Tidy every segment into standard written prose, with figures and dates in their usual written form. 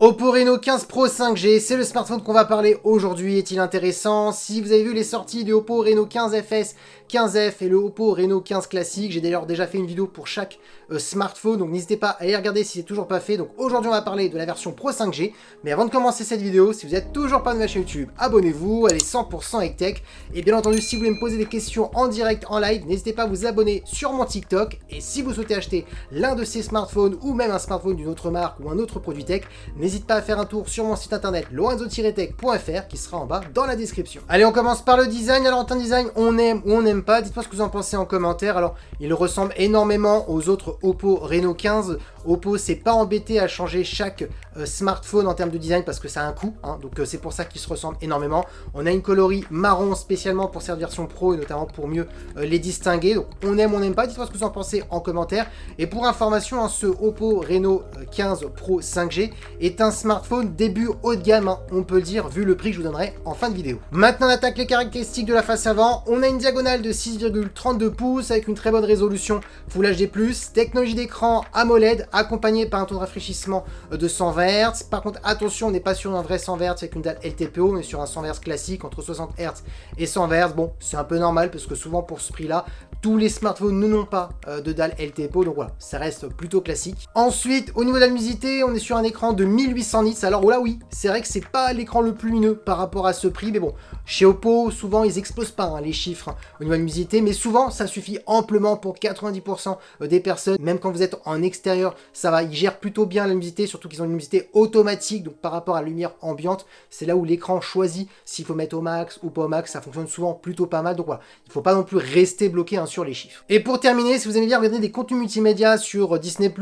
Oppo Reno 15 Pro 5G, c'est le smartphone qu'on va parler aujourd'hui. Est-il intéressant? Si vous avez vu les sorties du Oppo Reno 15 FS, 15F et le Oppo Reno 15 classique, j'ai d'ailleurs déjà fait une vidéo pour chaque smartphone, donc n'hésitez pas à aller regarder si c'est toujours pas fait. Donc aujourd'hui on va parler de la version Pro 5G, mais avant de commencer cette vidéo, si vous n'êtes toujours pas de ma chaîne YouTube, abonnez-vous, elle est 100% high-tech. Et bien entendu, si vous voulez me poser des questions en direct, en live, n'hésitez pas à vous abonner sur mon TikTok. Et si vous souhaitez acheter l'un de ces smartphones ou même un smartphone d'une autre marque ou un autre produit tech, n'hésite pas à faire un tour sur mon site internet lorenzo-tech.fr qui sera en bas dans la description. Allez, on commence par le design. Alors en termes de design, on aime ou on n'aime pas, dites-moi ce que vous en pensez en commentaire. Alors il ressemble énormément aux autres Oppo Reno 15. Oppo s'est pas embêté à changer chaque smartphone en termes de design parce que ça a un coût, hein, donc c'est pour ça qu'ils se ressemblent énormément. On a une coloris marron spécialement pour cette version Pro et notamment pour mieux les distinguer. Donc on aime ou on n'aime pas, dites-moi ce que vous en pensez en commentaire. Et pour information, hein, ce Oppo Reno 15 Pro 5G est un smartphone début haut de gamme, hein, on peut le dire, vu le prix que je vous donnerai en fin de vidéo. Maintenant on attaque les caractéristiques de la face avant. On a une diagonale de 6,32 pouces avec une très bonne résolution Full HD+, technologie d'écran AMOLED accompagné par un taux de rafraîchissement de 120 Hz. Par contre, attention, on n'est pas sur un vrai 100 Hz avec une dalle LTPO, on est sur un 100 Hz classique entre 60 Hz et 100 Hz. Bon, c'est un peu normal parce que souvent pour ce prix-là, tous les smartphones n'ont pas de dalle LTPO, donc voilà, ça reste plutôt classique. Ensuite, au niveau de la luminosité, on est sur un écran de 1800 nits. Alors là, oui, c'est vrai que c'est pas l'écran le plus lumineux par rapport à ce prix, mais bon, chez Oppo, souvent ils explosent pas hein, les chiffres hein, au niveau de la luminosité, mais souvent ça suffit amplement pour 90% des personnes, même quand vous êtes en extérieur, ça va, ils gèrent plutôt bien la luminosité, surtout qu'ils ont une luminosité automatique, donc par rapport à la lumière ambiante, c'est là où l'écran choisit s'il faut mettre au max ou pas au max, ça fonctionne souvent plutôt pas mal, donc voilà, il faut pas non plus rester bloqué hein, sur les chiffres. Et pour terminer, si vous aimez bien regarder des contenus multimédia sur Disney+,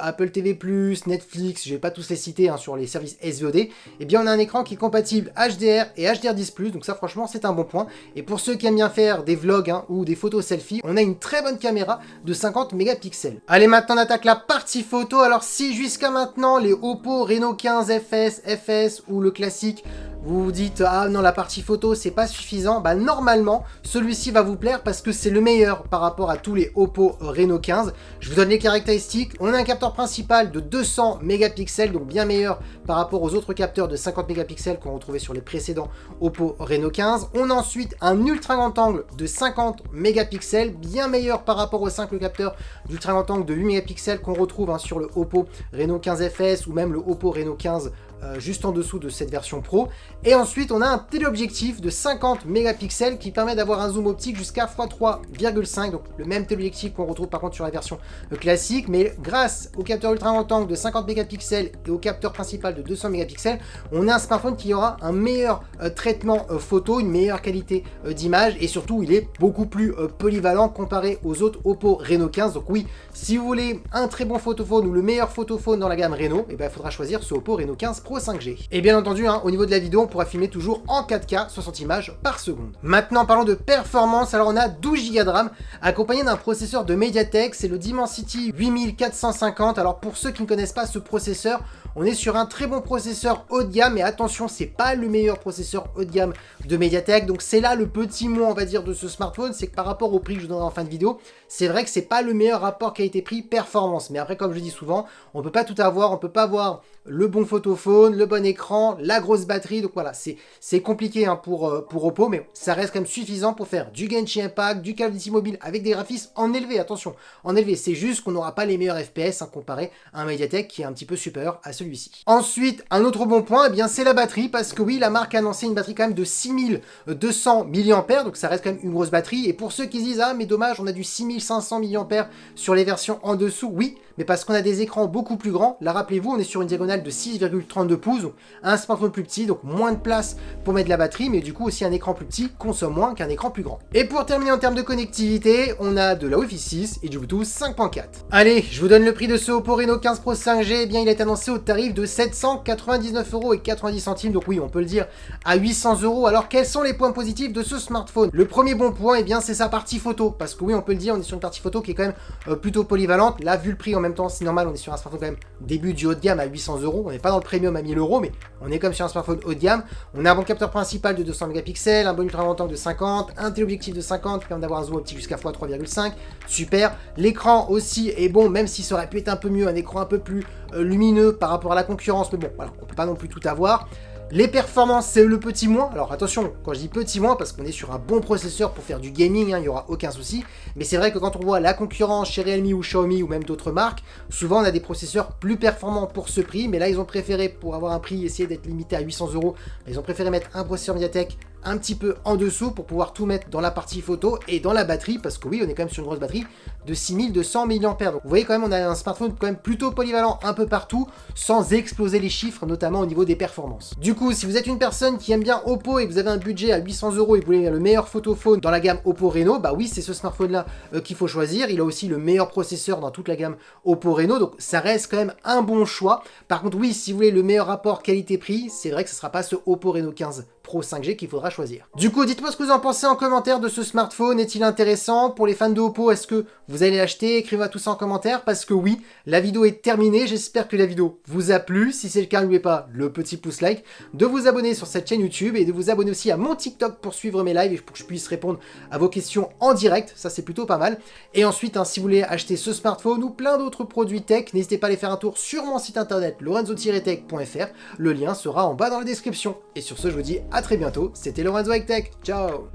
Apple TV+, Netflix, je vais pas tous les citer hein, sur les services SVOD, et bien on a un écran qui est compatible HDR et HDR10+, donc ça franchement c'est un bon point. Et pour ceux qui aiment bien faire des vlogs hein, ou des photos selfie, on a une très bonne caméra de 50 mégapixels. Allez, maintenant on attaque la partie photo. Alors si jusqu'à maintenant les Oppo Reno 15 FS ou le classique, vous vous dites ah non la partie photo c'est pas suffisant, bah normalement celui-ci va vous plaire parce que c'est le meilleur par rapport à tous les Oppo Reno 15. Je vous donne les caractéristiques. On a un capteur principal de 200 mégapixels, donc bien meilleur par rapport aux autres capteurs de 50 mégapixels qu'on retrouvait sur les précédents Oppo Reno 15. On a ensuite un ultra grand angle de 50 mégapixels, bien meilleur par rapport aux 5 capteurs d'ultra grand angle de 8 mégapixels qu'on retrouve hein, sur le Oppo Reno 15 FS ou même le Oppo Reno 15 juste en dessous de cette version Pro. Et ensuite on a un téléobjectif de 50 mégapixels qui permet d'avoir un zoom optique jusqu'à x3,5, donc le même téléobjectif qu'on retrouve par contre sur la version classique, mais grâce au capteur ultra grand angle de 50 mégapixels et au capteur principal de 200 mégapixels, on a un smartphone qui aura un meilleur traitement photo, une meilleure qualité d'image, et surtout il est beaucoup plus polyvalent comparé aux autres Oppo Reno 15. Donc oui, si vous voulez un très bon photophone ou le meilleur photophone dans la gamme Reno, et ben il faudra choisir ce Oppo Reno 15 Pro 5G. Et bien entendu, hein, au niveau de la vidéo, on pourra filmer toujours en 4K 60 images par seconde. Maintenant, parlons de performance. Alors on a 12 Go de RAM accompagné d'un processeur de MediaTek, c'est le Dimensity 8450. Alors pour ceux qui ne connaissent pas ce processeur, on est sur un très bon processeur haut de gamme, mais attention, c'est pas le meilleur processeur haut de gamme de MediaTek. Donc c'est là le petit mot, on va dire, de ce smartphone, c'est que par rapport au prix que je vous donnerai en fin de vidéo, c'est vrai que c'est pas le meilleur rapport qualité-prix performance. Mais après, comme je dis souvent, on peut pas tout avoir, on peut pas avoir le bon photophone, le bon écran, la grosse batterie. Donc voilà, c'est compliqué hein, pour Oppo, mais ça reste quand même suffisant pour faire du Genshin Impact, du Call of Duty Mobile avec des graphismes en élevé. Attention, en élevé, c'est juste qu'on n'aura pas les meilleurs FPS hein, comparé à un MediaTek qui est un petit peu supérieur à celui-ci. Ensuite, un autre bon point, eh bien c'est la batterie, parce que oui, la marque a annoncé une batterie quand même de 6200 mAh, donc ça reste quand même une grosse batterie. Et pour ceux qui se disent ah mais dommage, on a du 6500 mAh sur les versions en dessous, oui, mais parce qu'on a des écrans beaucoup plus grands. Là, rappelez-vous, on est sur une diagonale de 6,32 pouces, donc un smartphone plus petit, donc moins de place pour mettre de la batterie, mais du coup aussi un écran plus petit consomme moins qu'un écran plus grand. Et pour terminer en termes de connectivité, on a de la Wi-Fi 6 et du Bluetooth 5.4. Allez, je vous donne le prix de ce Oppo Reno 15 Pro 5G, eh bien il est annoncé au tarif de 799,90 €, donc oui, on peut le dire, à 800 €. Alors quels sont les points positifs de ce smartphone? Le premier bon point, eh bien c'est sa partie photo, parce que oui, on peut le dire, on est sur une partie photo qui est quand même plutôt polyvalente. Là, vu le prix en même même temps, c'est normal, on est sur un smartphone quand même début du haut de gamme à 800 €. On n'est pas dans le premium à 1000 €, mais on est comme sur un smartphone haut de gamme. On a un bon capteur principal de 200 mégapixels, un bon ultra grand angle de 50, un téléobjectif de 50 qui permet d'avoir un zoom optique jusqu'à x3,5. Super. L'écran aussi est bon, même si ça aurait pu être un peu mieux, un écran un peu plus lumineux par rapport à la concurrence, mais bon, voilà, on peut pas non plus tout avoir. Les performances, c'est le petit moins. Alors attention, quand je dis petit moins, parce qu'on est sur un bon processeur pour faire du gaming, il n'y aura aucun souci. Mais c'est vrai que quand on voit la concurrence chez Realme ou Xiaomi ou même d'autres marques, souvent on a des processeurs plus performants pour ce prix. Mais là, ils ont préféré, pour avoir un prix, essayer d'être limité à 800 €, ils ont préféré mettre un processeur MediaTek un petit peu en dessous pour pouvoir tout mettre dans la partie photo et dans la batterie, parce que oui, on est quand même sur une grosse batterie de 6200 mAh. Donc vous voyez quand même, on a un smartphone quand même plutôt polyvalent un peu partout, sans exploser les chiffres, notamment au niveau des performances. Du coup, si vous êtes une personne qui aime bien Oppo et que vous avez un budget à 800 € et que vous voulez le meilleur photophone dans la gamme Oppo Reno, bah oui, c'est ce smartphone-là qu'il faut choisir. Il a aussi le meilleur processeur dans toute la gamme Oppo Reno, donc ça reste quand même un bon choix. Par contre, oui, si vous voulez le meilleur rapport qualité-prix, c'est vrai que ce ne sera pas ce Oppo Reno 15 Pro 5G qu'il faudra choisir. Du coup, dites-moi ce que vous en pensez en commentaire de ce smartphone. Est-il intéressant? Pour les fans de Oppo, est-ce que vous allez l'acheter? Écrivez-moi tout ça en commentaire, parce que oui, la vidéo est terminée. J'espère que la vidéo vous a plu. Si c'est le cas, n'oubliez pas le petit pouce like, de vous abonner sur cette chaîne YouTube et de vous abonner aussi à mon TikTok pour suivre mes lives et pour que je puisse répondre à vos questions en direct. Ça, c'est plutôt pas mal. Et ensuite, si vous voulez acheter ce smartphone ou plein d'autres produits tech, n'hésitez pas à aller faire un tour sur mon site internet lorenzo-tech.fr. Le lien sera en bas dans la description. Et sur ce, je vous dis à très bientôt. C'était Lorenzo avec Tech. Ciao!